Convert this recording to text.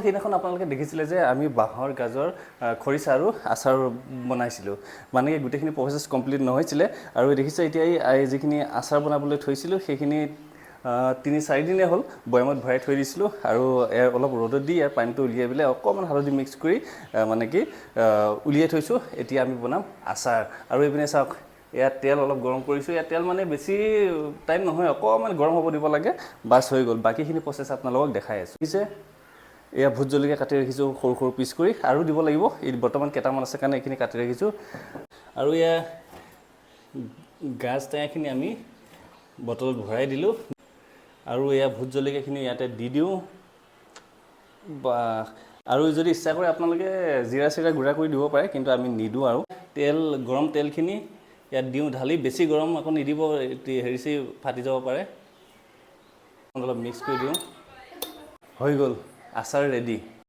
সেইদিনাখন আপোনালোকে দেখিছিলে যে আমি বাঁহৰ গাজৰ খৰিচা আৰু আচাৰ বনাইছিলোঁ মানে গোটেইখিনি প্ৰচেছ কমপ্লিট নহৈছিলে আৰু দেখিছে এতিয়া এই যিখিনি আচাৰ বনাবলৈ থৈছিলোঁ সেইখিনি 3-4 দিনে হ'ল বয়ামত ভৰাই থৈ দিছিলোঁ আৰু অলপ ৰ'দত দি ইয়াৰ পানীটো উলিয়াই পেলাই অকণমান হালধি মিক্স কৰি মানে কি উলিয়াই থৈছোঁ এতিয়া আমি বনাম আচাৰ আৰু এইপিনে চাওক এয়া তেল অলপ গৰম কৰিছোঁ এয়া তেল মানে বেছি টাইম নহয় অকণমান গৰম হ'ব দিব লাগে বাছ হৈ গ'ল বাকীখিনি প্ৰচেছ আপোনালোকক দেখাই আছোঁ পিছে এয়া ভোট জলকীয়া কাটি ৰাখিছোঁ সৰু সৰু পিচ কৰি আৰু দিব লাগিব এই বৰ্তমান কেইটামান আছে কাৰণে এইখিনি কাটি ৰাখিছোঁ আৰু এয়া গাজ টেঙাখিনি আমি বটলত ভৰাই দিলোঁ আৰু এয়া ভোট জলকীয়াখিনি ইয়াতে দি দিওঁ বা আৰু যদি ইচ্ছা কৰে আপোনালোকে জিৰা চিৰা গুড়া কৰি দিব পাৰে কিন্তু আমি নিদিওঁ আৰু গৰম তেলখিনি ইয়াত দিওঁ ঢালি বেছি গৰম আকৌ নিদিব হেৰিচি ফাটি যাব পাৰে অলপ মিক্স কৰি দিওঁ হৈ গ'ল আচাৰ ৰেডি